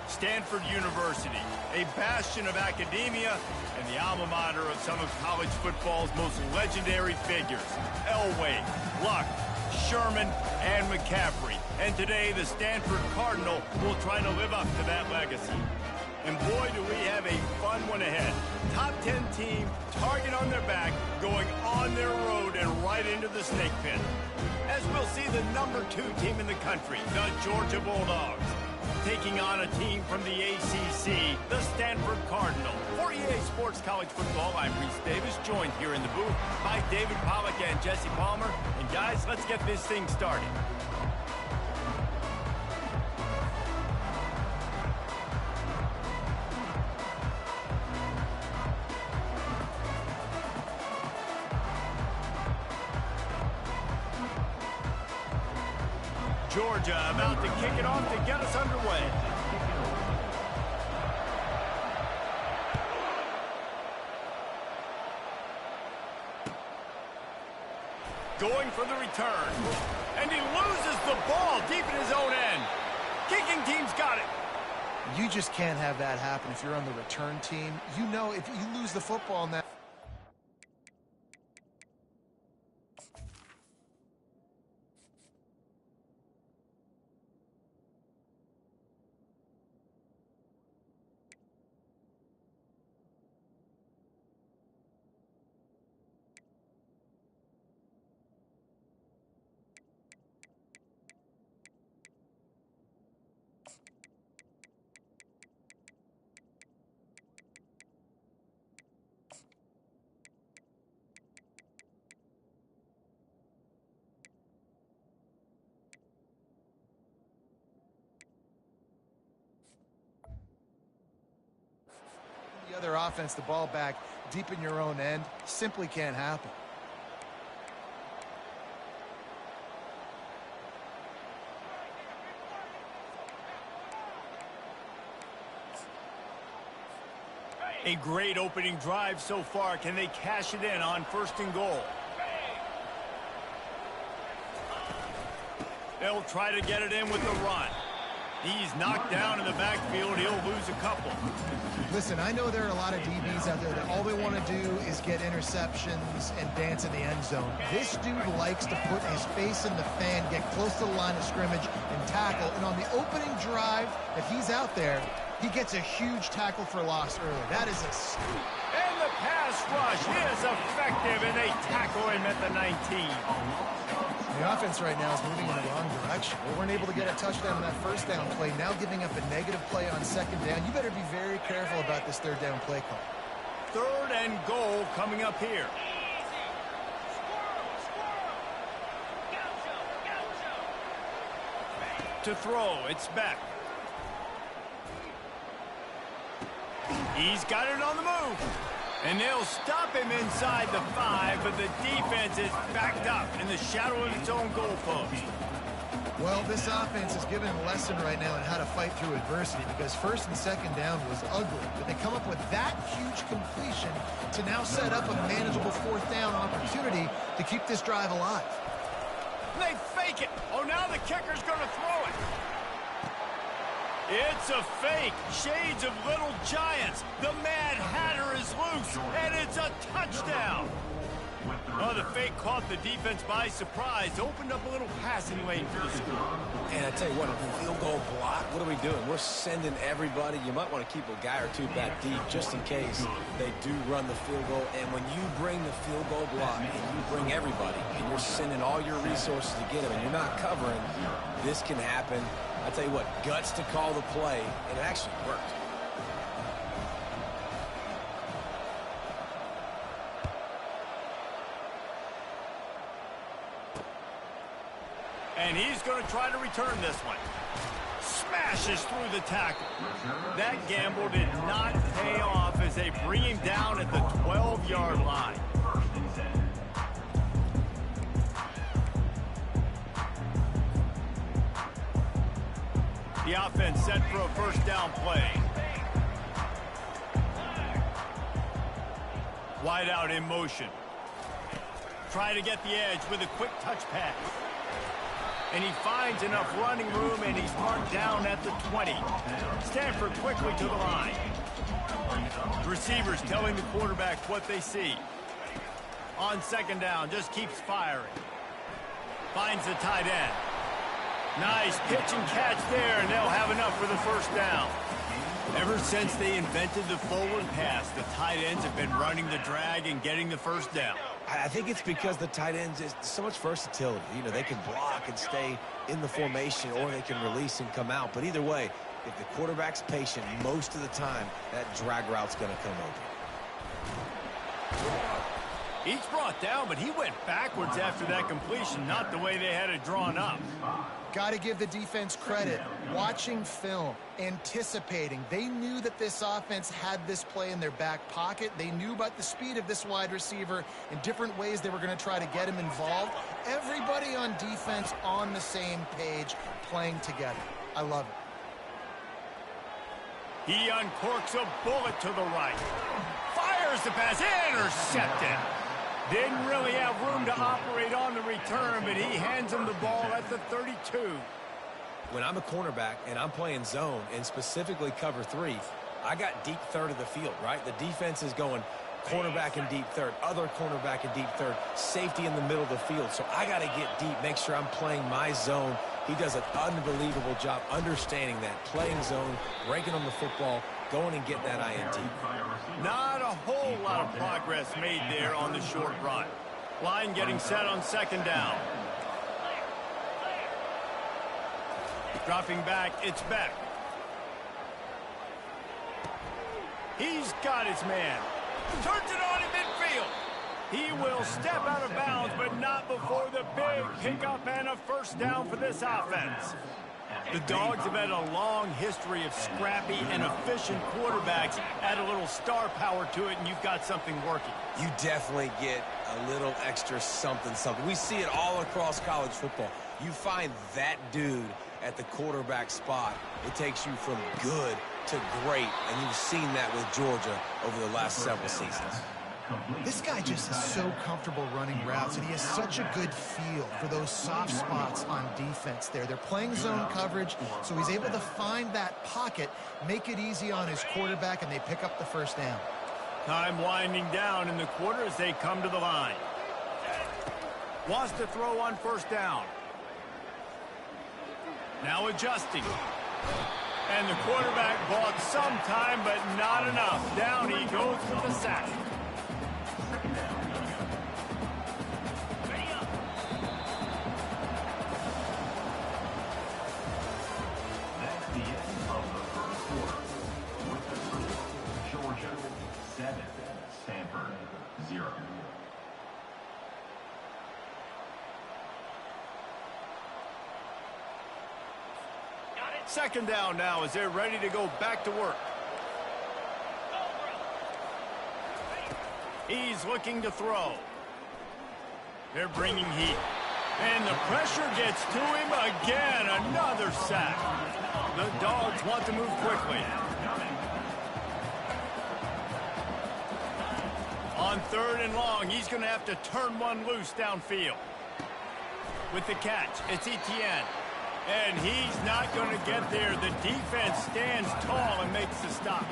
Stanford University, a bastion of academia and the alma mater of some of college football's most legendary figures, Elway, Luck, Sherman, and McCaffrey. And today, the Stanford Cardinal will try to live up to that legacy. And boy, do we have a fun one ahead. Top 10 team, target on their back, going on their road and right into the snake pit. As we'll see the #2 team in the country, the Georgia Bulldogs, taking on a team from the ACC, the Stanford Cardinal. For EA Sports College Football, I'm Reese Davis, joined here in the booth by David Pollack and Jesse Palmer. And guys, let's get this thing started. Georgia about to kick it off to get us underway. Going for the return. And he loses the ball deep in his own end. Kicking team's got it. You just can't have that happen if you're on the return team. You know if you lose the football in that. The other offense, the ball back deep in your own end, simply can't happen. A great opening drive so far. Can they cash it in on 1st and goal? They'll try to get it in with the run. He's knocked down in the backfield. He'll lose a couple. Listen, I know there are a lot of DBs out there that all they want to do is get interceptions and dance in the end zone. This dude likes to put his face in the fan, get close to the line of scrimmage, and tackle. And on the opening drive that he's out there, he gets a huge tackle for loss early. That is a scoop. And the pass rush is effective, and they tackle him at the 19. The offense right now is moving in the wrong direction. They weren't able to get a touchdown on that 1st down play. Now giving up a negative play on 2nd down. You better be very careful about this 3rd down play call. 3rd and goal coming up here. To throw, it's Beck. He's got it on the move. And they'll stop him inside the 5, but the defense is backed up in the shadow of its own goalpost. Well, this offense is given a lesson right now on how to fight through adversity because 1st and 2nd down was ugly. But they come up with that huge completion to now set up a manageable 4th down opportunity to keep this drive alive. They fake it. Oh, now the kicker's going to throw it. It's a fake. Shades of Little Giants. The Mad Hatter is loose, and it's a touchdown. Oh, the fake caught the defense by surprise. Opened up a little passing lane for the school. And I tell you what, a field goal block, what are we doing? We're sending everybody. You might want to keep a guy or two back deep just in case they do run the field goal. And when you bring the field goal block and you bring everybody and you're sending all your resources to get them and you're not covering, this can happen I tell you what, guts to call the play, and it actually worked. And he's going to try to return this one. Smashes through the tackle. That gamble did not pay off as they bring him down at the 12-yard line. The offense set for a first down play. Wide out in motion. Trying to get the edge with a quick touch pass. And he finds enough running room, and he's marked down at the 20. Stanford quickly to the line. The receivers telling the quarterback what they see. On second down, just keeps firing. Finds the tight end. Nice pitch and catch there, and they'll have enough for the first down. Ever since they invented the forward pass, the tight ends have been running the drag and getting the first down. I think it's because the tight ends is so much versatility. You know, they can block and stay in the formation, or they can release and come out. But either way, if the quarterback's patient most of the time, that drag route's going to come open. He's brought down, but he went backwards after that completion, not the way they had it drawn up. Got to give the defense credit. Watching film, anticipating. They knew that this offense had this play in their back pocket. They knew about the speed of this wide receiver and different ways they were going to try to get him involved. Everybody on defense on the same page, playing together. I love it. He uncorks a bullet to the right. Fires the pass, intercepted. Didn't really have room to operate on the return, but he hands him the ball at the 32. When I'm a cornerback and I'm playing zone, and specifically cover 3, I got deep third of the field, right? The defense is going cornerback in deep third, other cornerback in deep third, safety in the middle of the field. So I got to get deep, make sure I'm playing my zone. He does an unbelievable job understanding that, playing zone, breaking on the football, going and getting that INT. Not a whole lot of progress made there on the short run. Line getting set on second down. Dropping back, it's Beck. He's got his man. Turns it on in midfield. He will step out of bounds, but not before the big pickup and a first down for this offense. The Dogs have had a long history of scrappy and efficient quarterbacks. Add a little star power to it, and you've got something working. You definitely get a little extra something. We see it all across college football. You find that dude at the quarterback spot, it takes you from good to great, and you've seen that with Georgia over the last several seasons. This guy just is so comfortable running routes, and he has such a good feel for those soft spots on defense there. They're playing zone coverage, so he's able to find that pocket, make it easy on his quarterback, and they pick up the first down. Time winding down in the quarter as they come to the line. Wants to throw on first down. Now adjusting. And the quarterback bought some time, but not enough. Down he goes with the sack. That's the end of the first quarter. With the score, Georgia 7, Stanford 0. Second down now as they're ready to go back to work. He's looking to throw. They're bringing heat. And the pressure gets to him again. Another sack. The Dogs want to move quickly. On third and long, he's going to have to turn one loose downfield. With the catch, it's Etienne. And he's not going to get there. The defense stands tall and makes the stop.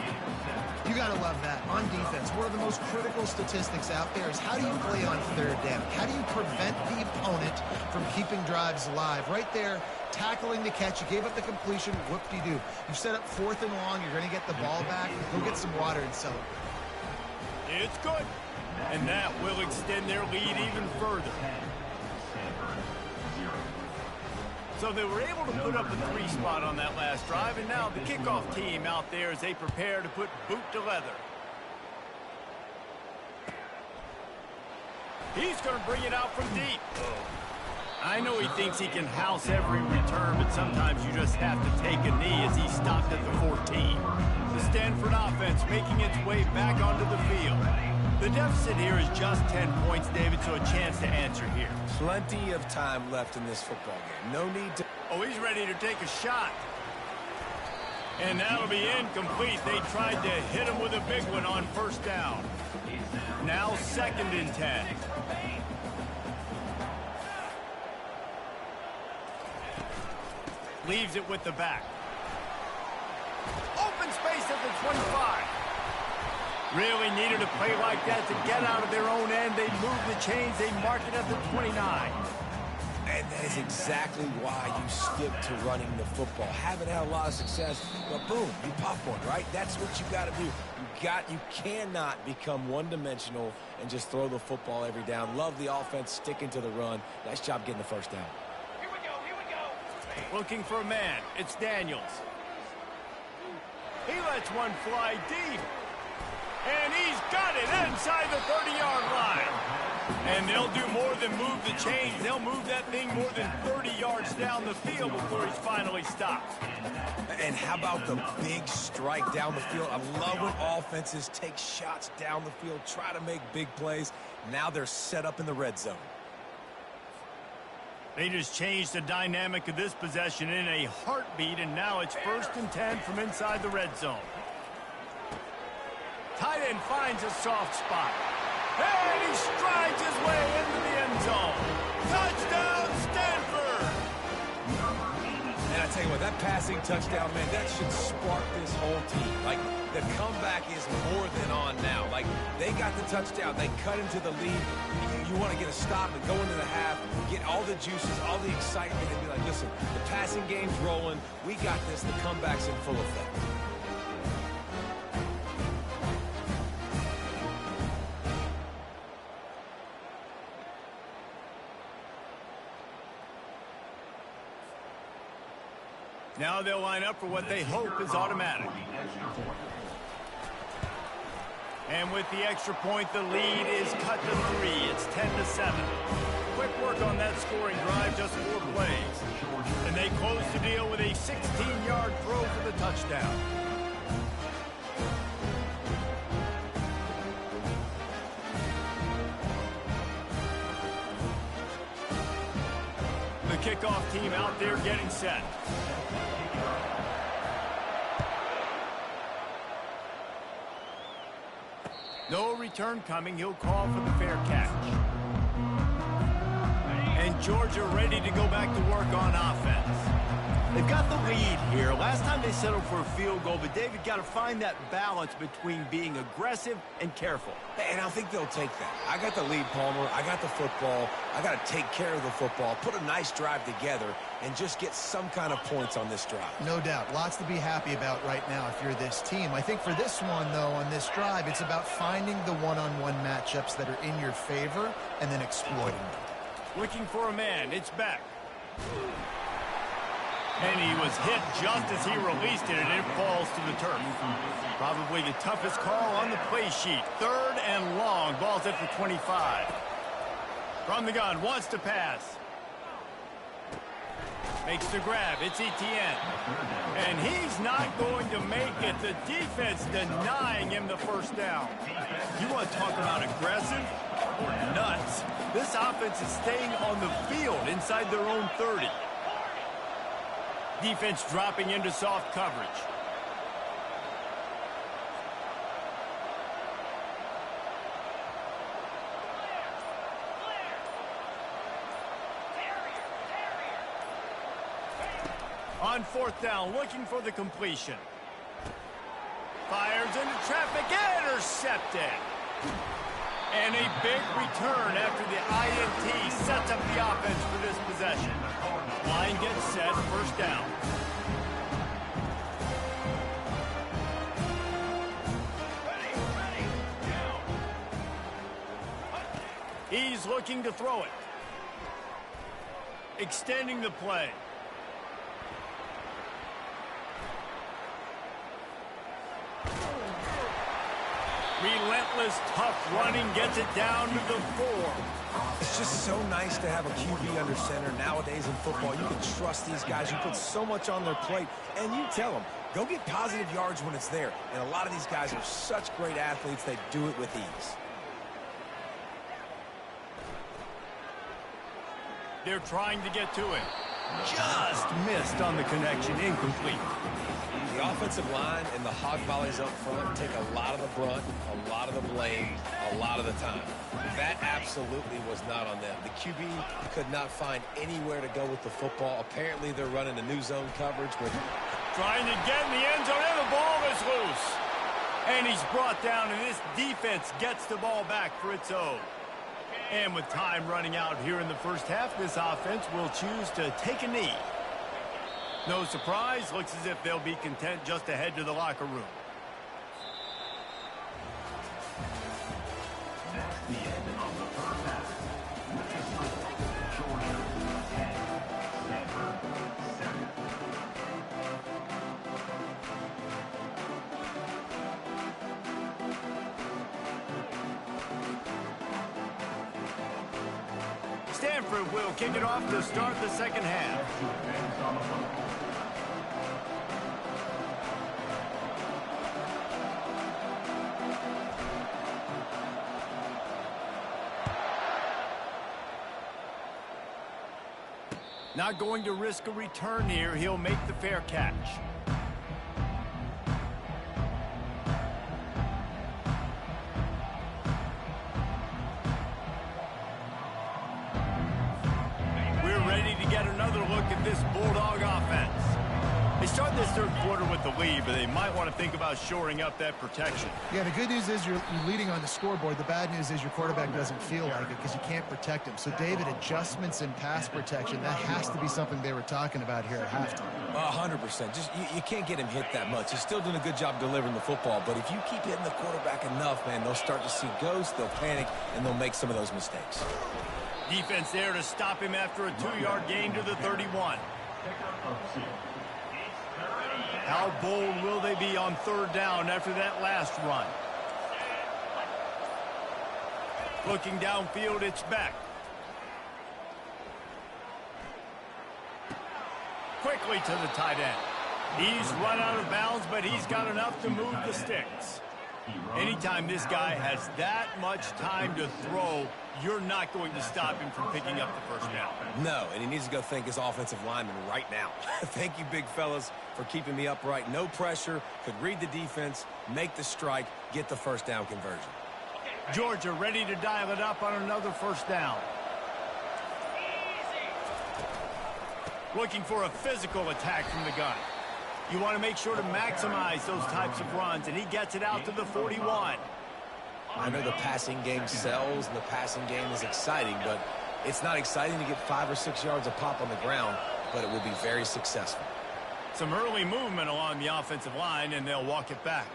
You got to love that. On defense, one of the most critical statistics out there is how do you play on third down? How do you prevent the opponent from keeping drives alive? Right there, tackling the catch. You gave up the completion. Whoop-de-doo. You set up fourth and long. You're going to get the ball back. Go get some water and celebrate. It's good. And that will extend their lead even further. So they were able to put up a 3 spot on that last drive, and now the kickoff team out there as they prepare to put boot to leather. He's going to bring it out from deep. I know he thinks he can house every return, but sometimes you just have to take a knee as he stopped at the 14. The Stanford offense making its way back onto the field. The deficit here is just 10 points, David, so a chance to answer here. Plenty of time left in this football game. No need to... Oh, he's ready to take a shot. And that'll be incomplete. They tried to hit him with a big one on first down. Now 2nd and 10. Leaves it with the back. Open space at the 25. Really needed a play like that to get out of their own end. They move the chains. They mark it at the 29. And that is exactly why you stick to running the football. Haven't had a lot of success, but boom, you pop one, right? That's what you got to do. You cannot become one-dimensional and just throw the football every down. Love the offense sticking to the run. Nice job getting the first down. Here we go. Looking for a man. It's Daniels. He lets one fly deep. And he's got it inside the 30-yard line. And they'll do more than move the chains. They'll move that thing more than 30 yards down the field before he's finally stopped. And how about the big strike down the field? I love when offenses take shots down the field, try to make big plays. Now they're set up in the red zone. They just changed the dynamic of this possession in a heartbeat, and now it's 1st and 10 from inside the red zone. Tight end finds a soft spot. And he strides his way into the end zone. Touchdown, Stanford! And I tell you what, that passing touchdown, man, that should spark this whole team. Like, the comeback is more than on now. Like, they got the touchdown. They cut into the lead. You want to get a stop and go into the half, get all the juices, all the excitement, and be like, listen, the passing game's rolling. We got this. The comeback's in full effect. Now they'll line up for what they hope is automatic. And with the extra point, the lead is cut to 3. It's 10-7. Quick work on that scoring drive, just 4 plays. And they close the deal with a 16-yard throw for the touchdown. The kickoff team out there getting set. No return coming. He'll call for the fair catch. And Georgia ready to go back to work on offense. They've got the lead here. Last time they settled for a field goal, but David got to find that balance between being aggressive and careful. And I think they'll take that. I got the lead, Palmer. I got the football. I got to take care of the football, put a nice drive together, and just get some kind of points on this drive. No doubt. Lots to be happy about right now if you're this team. I think for this one, though, on this drive, it's about finding the one-on-one matchups that are in your favor and then exploiting them. Looking for a man. It's back. And he was hit just as he released it, and it falls to the turf. Probably the toughest call on the play sheet. 3rd and long. Ball's at the 25. From the gun, wants to pass. Makes the grab. It's Etienne. And he's not going to make it. The defense denying him the first down. You want to talk about aggressive or nuts? This offense is staying on the field inside their own 30. Defense dropping into soft coverage. On 4th down, looking for the completion. Fires into traffic, intercepted. And a big return after the INT sets up the offense for this possession. Line gets set, 1st down. He's looking to throw it. Extending the play. Relentless, tough running gets it down to the 4. It's just so nice to have a QB under center. Nowadays in football, you can trust these guys. You put so much on their plate, and you tell them, go get positive yards when it's there. And a lot of these guys are such great athletes, they do it with ease. They're trying to get to him. Just missed on the connection, incomplete. The offensive line and the hog volleys up front take a lot of the brunt, a lot of the blame, a lot of the time. That absolutely was not on them. The QB could not find anywhere to go with the football. Apparently they're running a new zone coverage with... Trying to get in the end zone, and the ball is loose. And he's brought down, and this defense gets the ball back for its own. And with time running out here in the first half, this offense will choose to take a knee. No surprise, looks as if they'll be content just to head to the locker room. That's the end of the first half. With the score, Georgia 10, Stanford 7. Stanford will kick it off to start the second half. Not going to risk a return here. He'll make the fair catch. We're ready to get another look at this Bulldog offense. They started this third quarter with the lead, but they might want to think about shoring up that protection. Yeah, the good news is you're leading on the scoreboard. The bad news is your quarterback doesn't feel like it because you can't protect him. So, David, adjustments in pass protection, that has to be something they were talking about here at halftime. 100%. Just you can't get him hit that much. He's still doing a good job delivering the football, but if you keep hitting the quarterback enough, man, they'll start to see ghosts, they'll panic, and they'll make some of those mistakes. Defense there to stop him after a 2-yard gain to the 31. How bold will they be on third down after that last run? Looking downfield, it's Beck. Quickly to the tight end. He's run out of bounds, but he's got enough to move the sticks. Anytime this guy has that much time to throw, you're not going to stop him from picking up the first down. No, and he needs to go thank his offensive lineman right now. Thank you, big fellas, for keeping me upright. No pressure, could read the defense, make the strike, get the first down conversion. Georgia ready to dial it up on another first down. Looking for a physical attack from the gun. You want to make sure to maximize those types of runs, and he gets it out to the 41. I know the passing game sells, and the passing game is exciting, but it's not exciting to get 5 or 6 yards a pop on the ground, but it will be very successful. Some early movement along the offensive line, and they'll walk it back.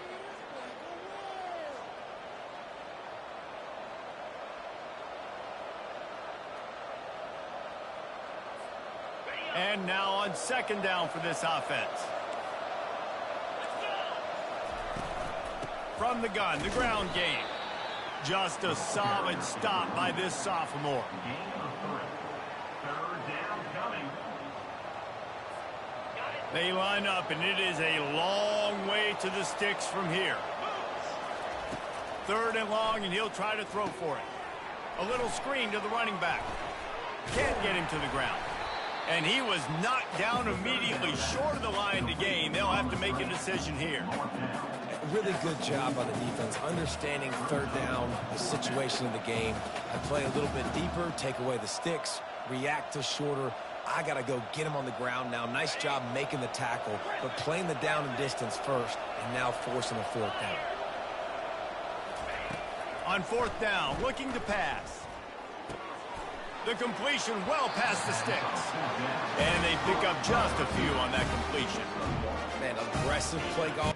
And now on second down for this offense. From the gun, the ground game. Just a solid stop by this sophomore. They line up, and it is a long way to the sticks from here. Third and long, and he'll try to throw for it. A little screen to the running back. Can't get him to the ground. And he was knocked down immediately short of the line to gain. They'll have to make a decision here. Really good job on the defense, understanding third down, the situation of the game. I play a little bit deeper, take away the sticks, react to shorter. I got to go get him on the ground now. Nice job making the tackle, but playing the down and distance first, and now forcing a fourth down. On fourth down, looking to pass. The completion well past the sticks. And they pick up just a few on that completion. Man, aggressive play call.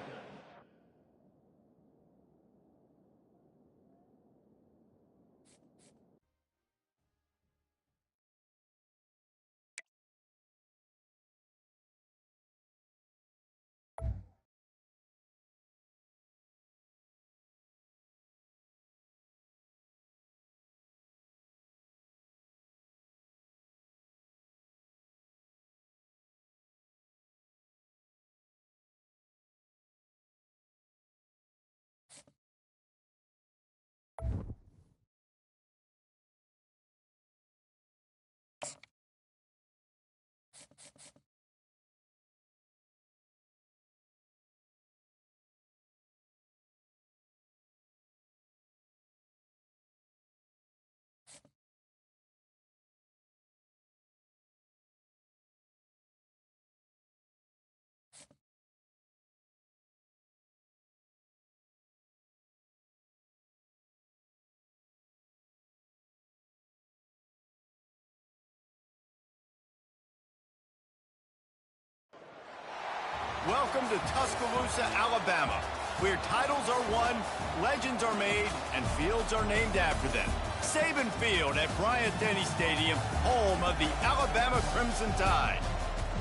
Welcome to Tuscaloosa, Alabama, where titles are won, legends are made, and fields are named after them. Saban Field at Bryant-Denny Stadium, home of the Alabama Crimson Tide.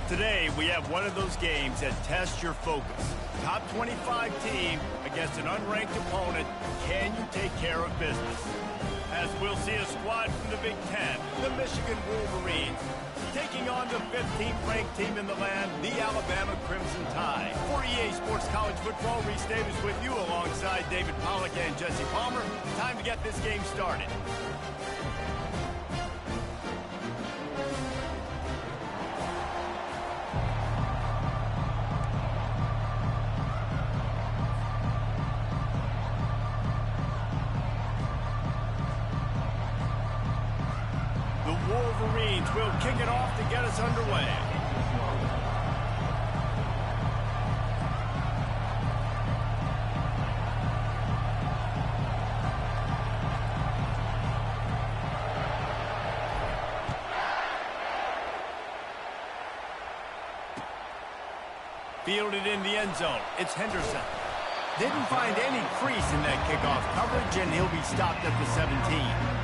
Today, we have one of those games that tests your focus. Top 25 team against an unranked opponent. Can you take care of business? As we'll see a squad from the Big Ten, the Michigan Wolverines, taking on the 15th ranked team in the land, the Alabama Crimson Tide. For EA Sports College Football, Reese Davis with you alongside David Pollack and Jesse Palmer. Time to get this game started. Wolverines will kick it off to get us underway. Fielded in the end zone. It's Henderson. Didn't find any crease in that kickoff coverage, and he'll be stopped at the 17.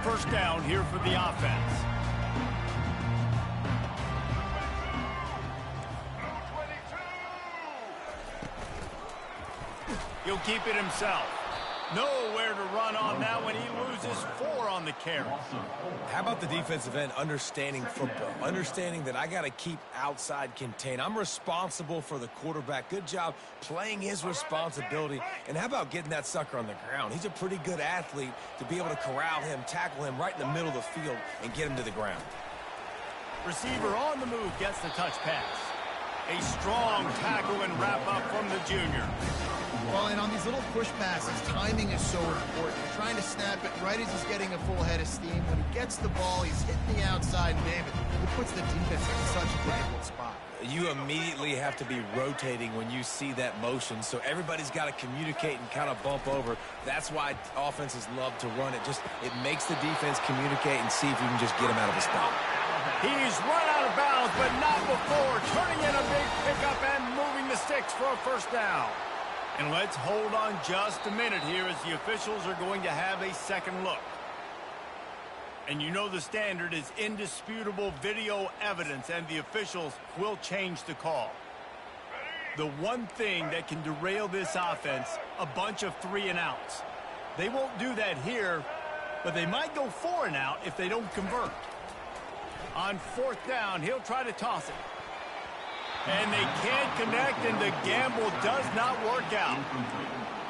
First down here for the offense. He'll keep it himself. Nowhere to run on that when he loses 4 on the carry. How about the defensive end understanding football? Understanding that I got to keep outside contain. I'm responsible for the quarterback. Good job playing his responsibility. And how about getting that sucker on the ground? He's a pretty good athlete to be able to corral him, tackle him right in the middle of the field, and get him to the ground. Receiver on the move gets the touch pass. A strong tackle and wrap up from the junior. Well, and on these little push passes, timing is so important. You're trying to snap it right as he's getting a full head of steam. When he gets the ball, he's hitting the outside, and David, it puts the defense in such a difficult spot. You immediately have to be rotating when you see that motion, so everybody's got to communicate and kind of bump over. That's why offenses love to run it. It makes the defense communicate and see if you can just get him out of his spot. He's run out of bounds, but not before turning in a big pickup and moving the sticks for a first down. And let's hold on just a minute here as the officials are going to have a second look. And you know the standard is indisputable video evidence, and the officials will change the call. The one thing that can derail this offense, a bunch of 3-and-outs. They won't do that here, but they might go 4-and-out if they don't convert. On 4th down, he'll try to toss it. And they can't connect, and the gamble does not work out.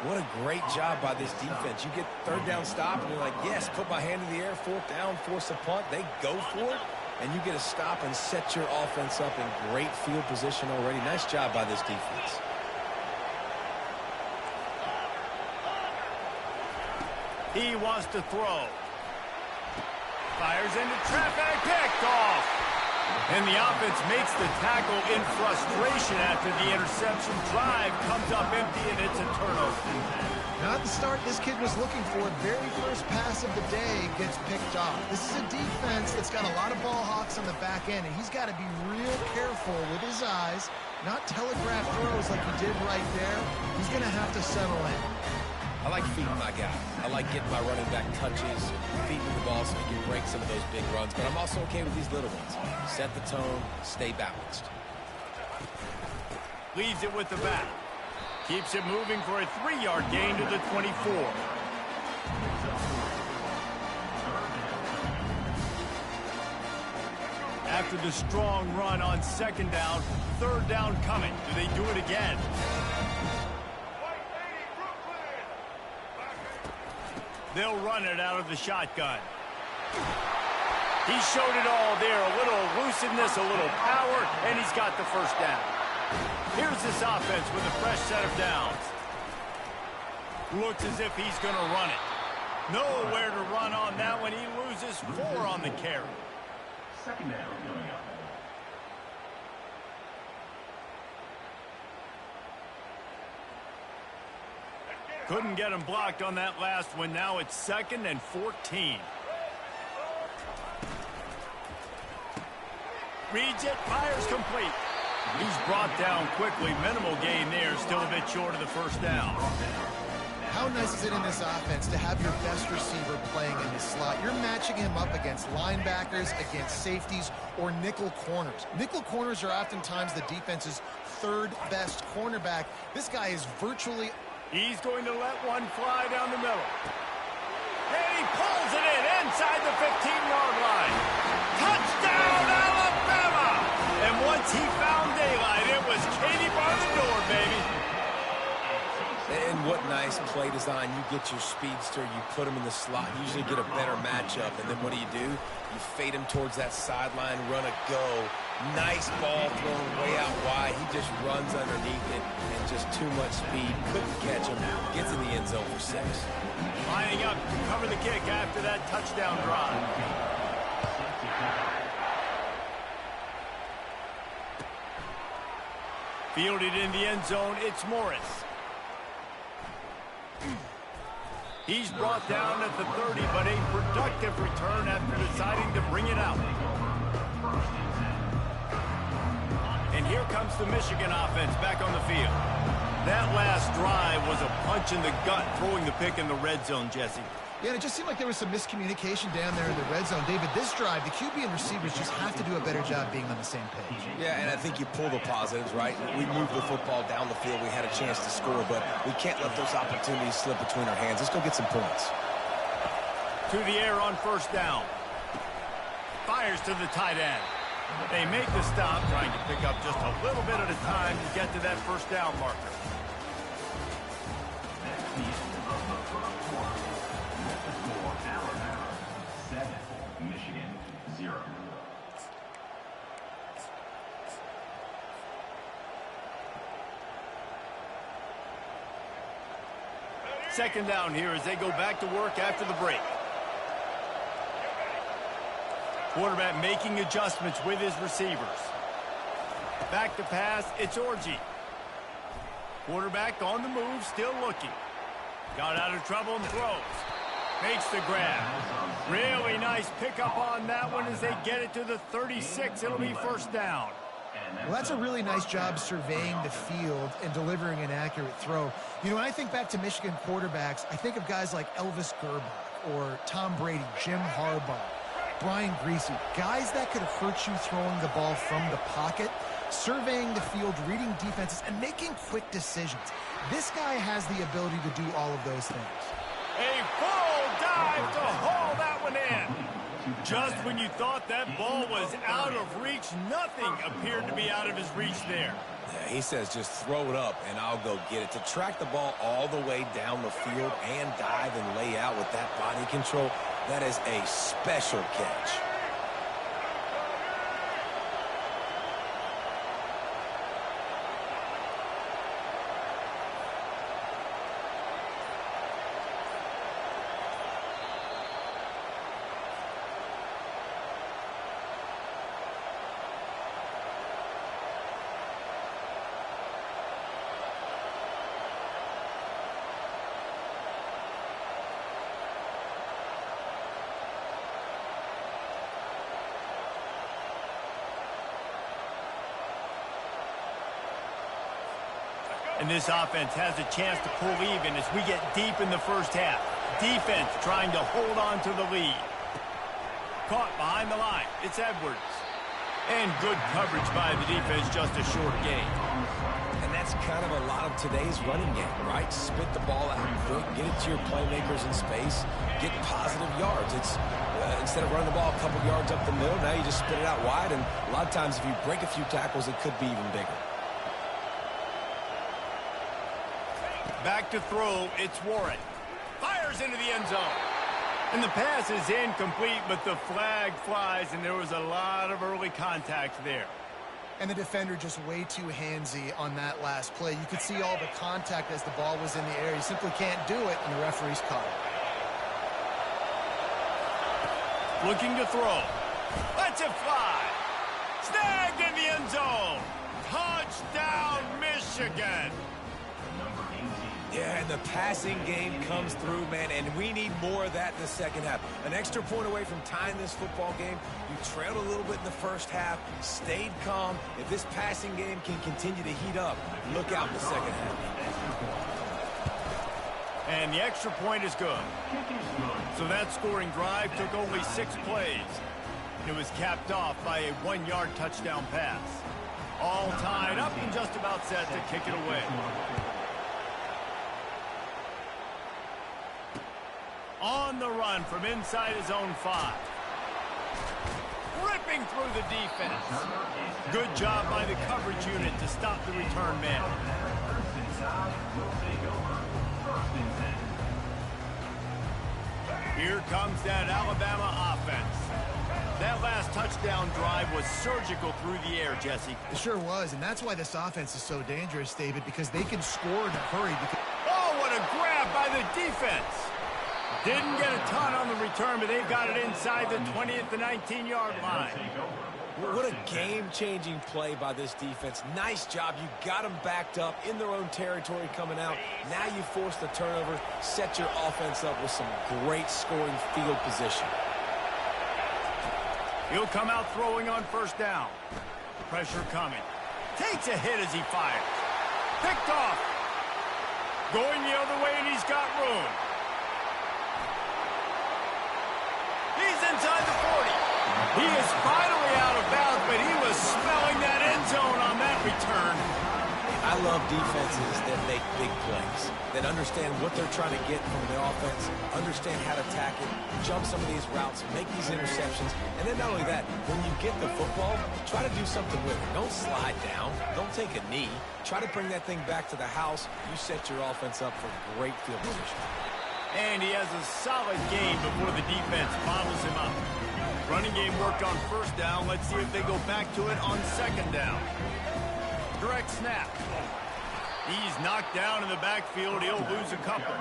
What a great job by this defense. You get 3rd down stop, and you're like, yes, put my hand in the air, 4th down, force a punt. They go for it, and you get a stop and set your offense up in great field position already. Nice job by this defense. He wants to throw. Fires into traffic, picked off. And the offense makes the tackle in frustration after the interception. Drive comes up empty, and it's a turnover. Not the start this kid was looking for. Very first pass of the day gets picked off. This is a defense that's got a lot of ball hawks on the back end, and he's got to be real careful with his eyes, not telegraph throws like he did right there. He's going to have to settle in. I like feeding my guy. I like getting my running back touches, feeding the ball so he can break some of those big runs. But I'm also okay with these little ones. Set the tone, stay balanced. Leaves it with the back. Keeps it moving for a 3-yard gain to the 24. After the strong run on 2nd down, 3rd down coming. Do they do it again? They'll run it out of the shotgun. He showed it all there. A little elusiveness, a little power, and he's got the first down. Here's this offense with a fresh set of downs. Looks as if he's going to run it. Nowhere to run on that one. He loses 4 on the carry. 2nd down coming up. Couldn't get him blocked on that last one. Now it's 2nd and 14. Reads it, fires complete. He's brought down quickly. Minimal gain there, still a bit short of the first down. How nice is it in this offense to have your best receiver playing in the slot? You're matching him up against linebackers, against safeties, or nickel corners. Nickel corners are oftentimes the defense's third best cornerback. This guy is virtually... He's going to let one fly down the middle. And he pulls it in inside the 15-yard line. Touchdown, Alabama! And once he found daylight, it was Katie bar the door, baby. And what nice play design. You get your speedster, you put him in the slot, usually get a better matchup. And then what do? You fade him towards that sideline, run a go. Nice ball thrown way out wide. He just runs underneath it and just too much speed. Couldn't catch him. Gets in the end zone for 6. Lining up to cover the kick after that touchdown drive. Fielded in the end zone, it's Morris. He's brought down at the 30, but a productive return after deciding to bring it out. And here comes the Michigan offense back on the field. That last drive was a punch in the gut, throwing the pick in the red zone, Jesse. Yeah, and it just seemed like there was some miscommunication down there in the red zone. David, this drive, the QB and receivers just have to do a better job being on the same page. Yeah, and I think you pull the positives, right? We moved the football down the field. We had a chance to score, but we can't let those opportunities slip between our hands. Let's go get some points. To the air on first down. Fires to the tight end. They make the stop, trying to pick up just a little bit at a time to get to that first down marker. Michigan 0. Second down here as they go back to work after the break. Quarterback making adjustments with his receivers. Back to pass, it's Orji. Quarterback on the move, still looking. Got out of trouble and throws. Makes the grab. Really nice pickup on that one as they get it to the 36. It'll be first down. Well, that's a really nice job surveying the field and delivering an accurate throw. You know, when I think back to Michigan quarterbacks, I think of guys like Elvis Gerbach or Tom Brady, Jim Harbaugh, Brian Griese, guys that could hurt you throwing the ball from the pocket, surveying the field, reading defenses, and making quick decisions. This guy has the ability to do all of those things. A full dive to haul that one in. Just when you thought that ball was out of reach, nothing appeared to be out of his reach there. Yeah, he says just throw it up and I'll go get it. To track the ball all the way down the field and dive and lay out with that body control, that is a special catch. And this offense has a chance to pull even as we get deep in the first half. Defense trying to hold on to the lead. Caught behind the line. It's Edwards. And good coverage by the defense, just a short gain. And that's kind of a lot of today's running game, right? Spit the ball out quick, get it to your playmakers in space, get positive yards. It's instead of running the ball a couple yards up the middle, now you just spit it out wide, and a lot of times if you break a few tackles, it could be even bigger. Back to throw, it's Warren. Fires into the end zone. And the pass is incomplete, but the flag flies, and there was a lot of early contact there. And the defender just way too handsy on that last play. You could see all the contact as the ball was in the air. You simply can't do it, and the referee's caught it. Looking to throw. Lets it fly. Snagged in the end zone. Touchdown, Michigan. Yeah, and the passing game comes through, man, and we need more of that in the second half. An extra point away from tying this football game. You trailed a little bit in the first half, stayed calm. If this passing game can continue to heat up, look out in the second half. And the extra point is good. So that scoring drive took only 6 plays. And it was capped off by a 1-yard touchdown pass. All tied up and just about set to kick it away. On the run from inside his own 5. Ripping through the defense. Good job by the coverage unit to stop the return man. Here comes that Alabama offense. That last touchdown drive was surgical through the air, Jesse. It sure was, and that's why this offense is so dangerous, David, because they can score in a hurry. Oh, what a grab by the defense. Didn't get a ton on the return, but they've got it inside the 20 at the 19-yard line. What a game-changing play by this defense. Nice job. You got them backed up in their own territory coming out. Now you force the turnover, set your offense up with some great scoring field position. He'll come out throwing on first down. Pressure coming. Takes a hit as he fires. Picked off. Going the other way, and he's got room. He's inside the 40. He is finally out of bounds, but he was smelling that end zone on that return. I love defenses that make big plays, that understand what they're trying to get from the offense, understand how to attack it, jump some of these routes, make these interceptions, and then not only that, when you get the football, try to do something with it. Don't slide down. Don't take a knee. Try to bring that thing back to the house. You set your offense up for great field position. And he has a solid game before the defense bottles him up. Running game worked on first down. Let's see if they go back to it on second down. Direct snap. He's knocked down in the backfield. He'll lose a couple.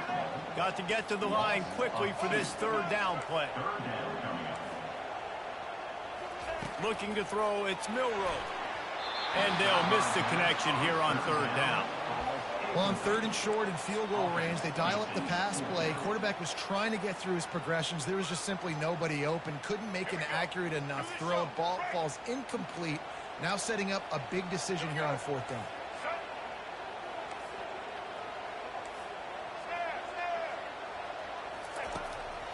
Got to get to the line quickly for this third down play. Looking to throw, it's Milroe. And they'll miss the connection here on third down. Well, on third and short and field goal range, they dial up the pass play. Quarterback was trying to get through his progressions. There was just simply nobody open. Couldn't make an accurate enough throw. Ball falls incomplete. Now setting up a big decision here on fourth down.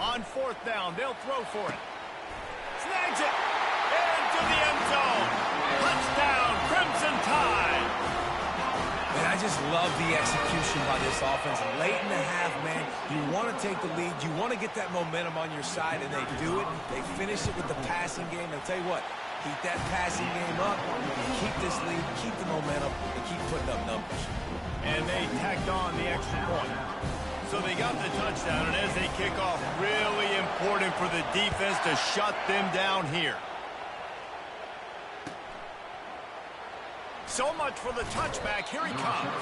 On fourth down, they'll throw for it. Snags it. Into the end zone. Touchdown, Crimson Tide. And I just love the execution by this offense. Late in the half, man, you want to take the lead. You want to get that momentum on your side, and they do it. They finish it with the passing game. I'll tell you what, keep that passing game up, keep this lead, keep the momentum, and keep putting up numbers. And they tacked on the extra point. So they got the touchdown, and as they kick off, really important for the defense to shut them down here. So much for the touchback. Here he comes.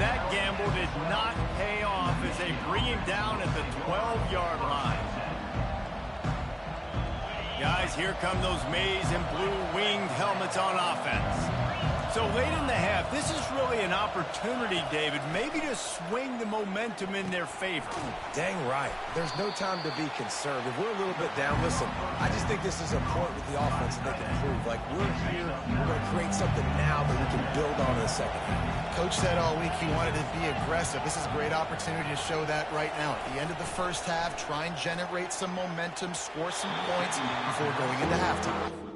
That gamble did not pay off as they bring him down at the 12-yard line. Guys, here come those maize and blue winged helmets on offense. So late in the half, this is really an opportunity, David, maybe to swing the momentum in their favor. Dang right. There's no time to be concerned. If we're a little bit down, listen, I just think this is a point with the offense that they can prove. Like, we're here, we're going to create something now that we can build on in the second half. Coach said all week he wanted to be aggressive. This is a great opportunity to show that right now. At the end of the first half, try and generate some momentum, score some points before going into halftime.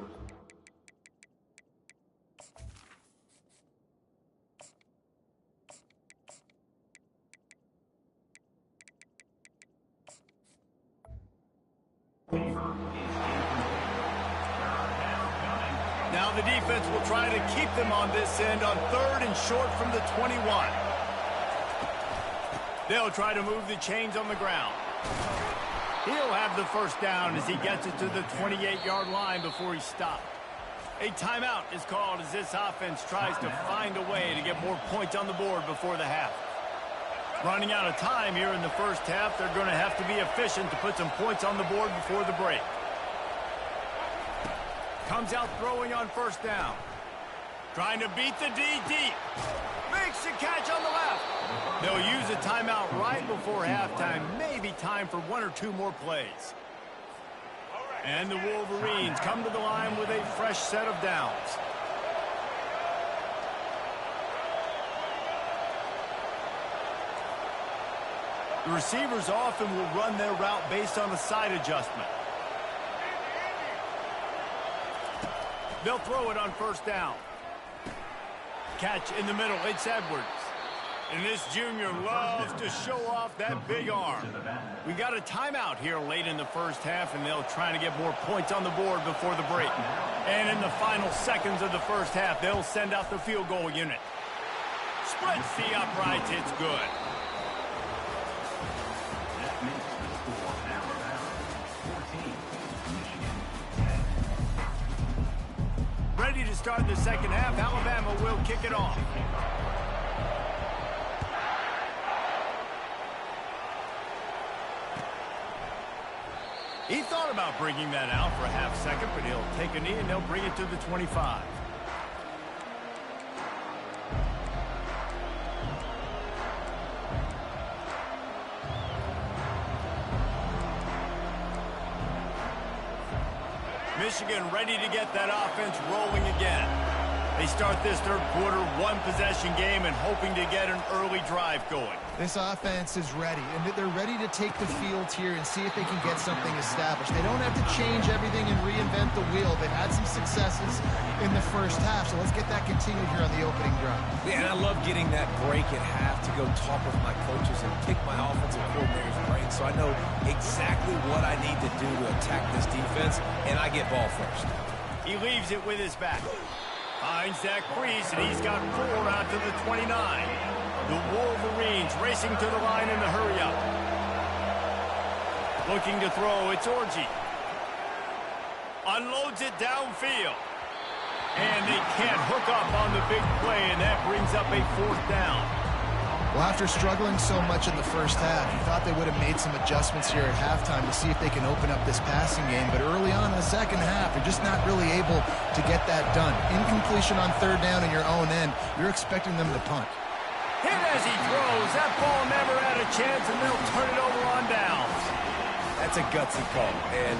Now the defense will try to keep them on this end on third and short from the 21. They'll try to move the chains on the ground. He'll have the first down as he gets it to the 28-yard line before he stopped. A timeout is called as this offense tries to find a way to get more points on the board before the half. Running out of time here in the first half, they're going to have to be efficient to put some points on the board before the break. Comes out throwing on first down. Trying to beat the D deep. Makes the catch on the left. They'll use a timeout right before halftime. Maybe time for 1 or 2 more plays. And the Wolverines come to the line with a fresh set of downs. The receivers often will run their route based on a side adjustment. They'll throw it on first down. Catch in the middle. It's Edwards. And this junior loves to show off that big arm. We got a timeout here late in the first half, and they'll try to get more points on the board before the break. And in the final seconds of the first half, they'll send out the field goal unit. Splits the uprights. It's good. That makes the score Alabama 14, Michigan 10. Ready to start the second half. Alabama will kick it off. He thought about bringing that out for a half second, but he'll take a knee and they'll bring it to the 25. Michigan ready to get that offense rolling again. They start this third quarter one-possession game and hoping to get an early drive going. This offense is ready, and they're ready to take the field here and see if they can get something established. They don't have to change everything and reinvent the wheel. They've had some successes in the first half, so let's get that continued here on the opening drive. Yeah, and I love getting that break at half to go talk with my coaches and pick my offensive coordinator's brain so I know exactly what I need to do to attack this defense, and I get ball first. He leaves it with his back. Finds that crease, and he's got 4 out to the 29. The Wolverines racing to the line in the hurry-up. Looking to throw, it's Orji. Unloads it downfield. And they can't hook up on the big play, and that brings up a 4th down. Well, after struggling so much in the first half, you thought they would have made some adjustments here at halftime to see if they can open up this passing game. But early on in the second half, they're just not really able to get that done. Incompletion on 3rd down in your own end, you're expecting them to punt. Hit as he throws. That ball never had a chance, and they'll turn it over on downs. That's a gutsy call, and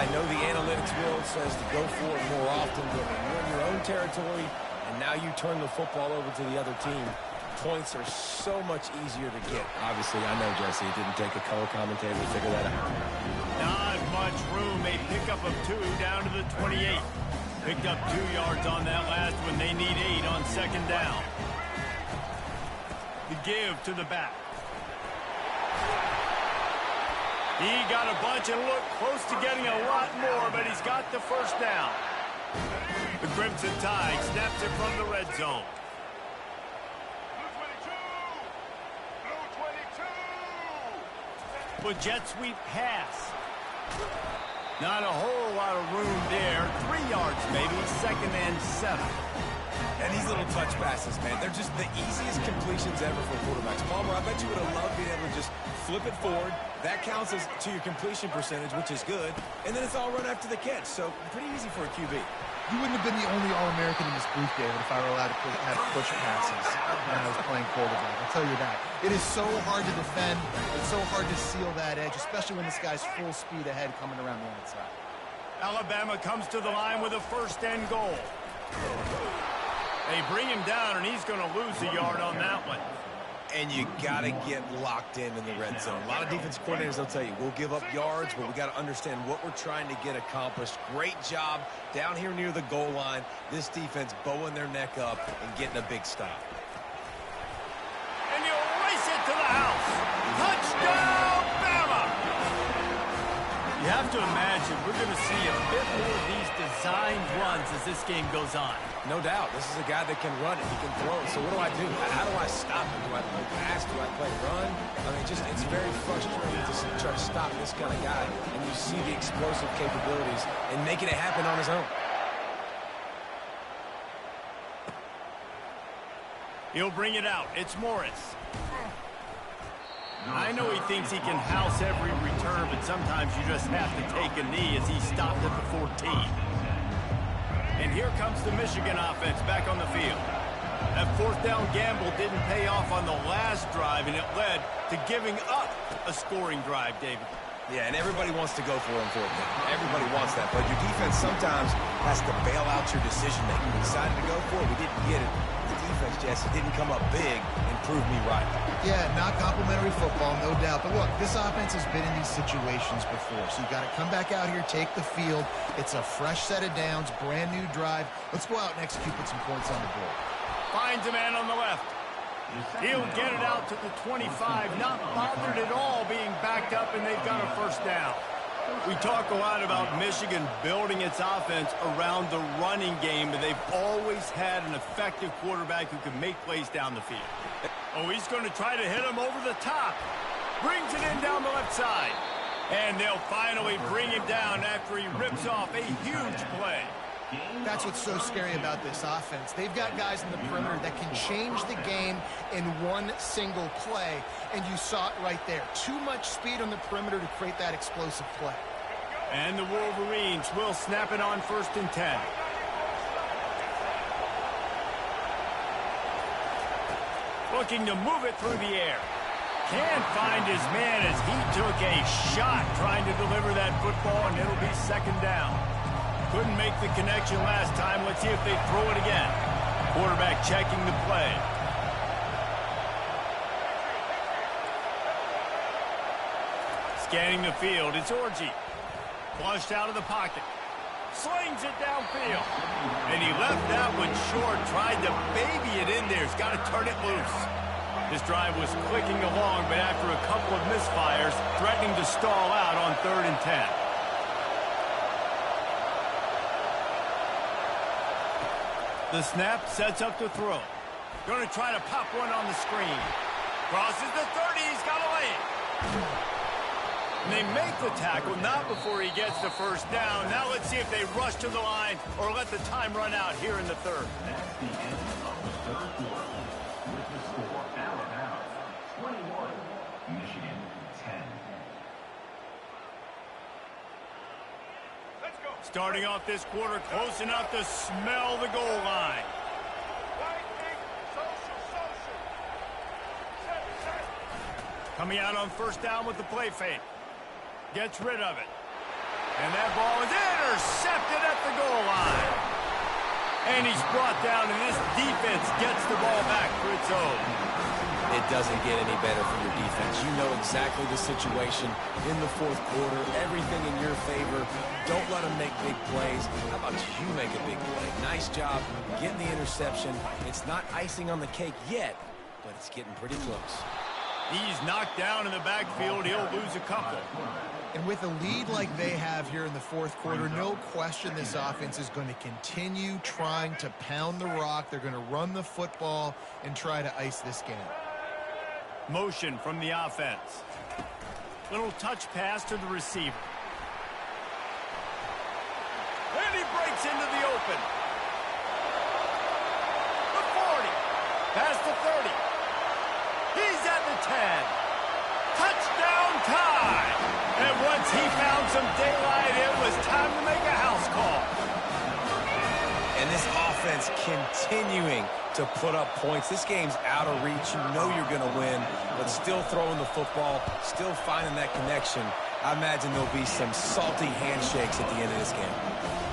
I know the analytics world says to go for it more often, but when you're in your own territory and now you turn the football over to the other team, points are so much easier to get. Obviously, I know, Jesse, it didn't take a color commentator to figure that out. Not much room. A pickup of 2 down to the 28. Picked up 2 yards on that last one. They need 8 on 2nd down. The give to the back. He got a bunch and looked close to getting a lot more, but he's got the 1st down. The Crimson Tide snaps it from the red zone. But jet sweep pass. Not a whole lot of room there. 3 yards maybe, 2nd and 7. And these little touch passes, man, they're just the easiest completions ever for quarterbacks. Palmer, I bet you would have loved being able to just flip it forward. That counts as to your completion percentage, which is good. And then it's all run after the catch, so pretty easy for a QB. You wouldn't have been the only All-American in this booth, David, if I were allowed to have push passes when I was playing quarterback. I'll tell you that. It is so hard to defend. It's so hard to seal that edge, especially when this guy's full speed ahead coming around the outside. Alabama comes to the line with a 1st and goal. They bring him down, and he's going to lose a yard on that one. And you got to get locked in the red zone. A lot of defensive coordinators will tell you, we'll give up yards, but we got to understand what we're trying to get accomplished. Great job down here near the goal line. This defense bowing their neck up and getting a big stop. And you'll race it to the house. Touchdown, Bama! You have to imagine we're going to see a bit more of these designed runs as this game goes on. No doubt. This is a guy that can run it. He can throw it. So what do I do? How do I stop him? Do I play pass? Do I play run? I mean, it's very frustrating to try to stop this kind of guy. And you see the explosive capabilities and making it happen on his own. He'll bring it out. It's Morris. I know he thinks he can house every return, but sometimes you just have to take a knee as he stopped at the 14. And here comes the Michigan offense back on the field. That fourth down gamble didn't pay off on the last drive, and it led to giving up a scoring drive, David. Yeah, and everybody wants to go for it on fourth down. Everybody wants that, but your defense sometimes has to bail out your decision-making. We decided to go for it. We didn't get it. The defense, Jesse, didn't come up big and prove me right. Yeah, not complimentary football, no doubt. But look, this offense has been in these situations before, so you got to come back out here, take the field. It's a fresh set of downs, brand new drive. Let's go out and execute, put some points on the board. Finds a man on the left. He'll get it out to the 25, not bothered at all being backed up, and they've got a first down. We talk a lot about Michigan building its offense around the running game, but they've always had an effective quarterback who can make plays down the field. Oh, he's going to try to hit him over the top. Brings it in down the left side. And they'll finally bring him down after he rips off a huge play. That's what's so scary about this offense. They've got guys in the perimeter that can change the game in one single play, and you saw it right there. Too much speed on the perimeter to create that explosive play. And the Wolverines will snap it on 1st and 10. Looking to move it through the air. Can't find his man as he took a shot trying to deliver that football, and it'll be 2nd down. Couldn't make the connection last time. Let's see if they throw it again. Quarterback checking the play. Scanning the field. It's Orji. Flushed out of the pocket. Slings it downfield. And he left that one short. Tried to baby it in there. He's got to turn it loose. This drive was clicking along, but after a couple of misfires, threatening to stall out on 3rd and 10. The snap sets up the throw. Going to try to pop one on the screen. Crosses the 30. He's got to lay it. And they make the tackle, not before he gets the first down. Now let's see if they rush to the line or let the time run out here in the 3rd. That's the end of the 3rd quarter. With the score, Alabama 21, Michigan 10. Starting off this quarter close enough to smell the goal line. Coming out on 1st down with the play fake. Gets rid of it. And that ball is intercepted at the goal line. And he's brought down, and this defense gets the ball back for its own. It doesn't get any better for your defense. You know exactly the situation in the 4th quarter. Everything in your favor. Don't let them make big plays. How about you make a big play? Nice job getting the interception. It's not icing on the cake yet, but it's getting pretty close. He's knocked down in the backfield. He'll lose a couple. And with a lead like they have here in the 4th quarter, no question this offense is going to continue trying to pound the rock. They're going to run the football and try to ice this game. Motion from the offense. Little touch pass to the receiver. And he breaks into the open. The 40. Past the 30. He's at the 10. Touchdown time. And once he found some daylight, it was time to make a house call. And this offense continuing to put up points. This game's out of reach. You know you're going to win, but still throwing the football, still finding that connection. I imagine there'll be some salty handshakes at the end of this game.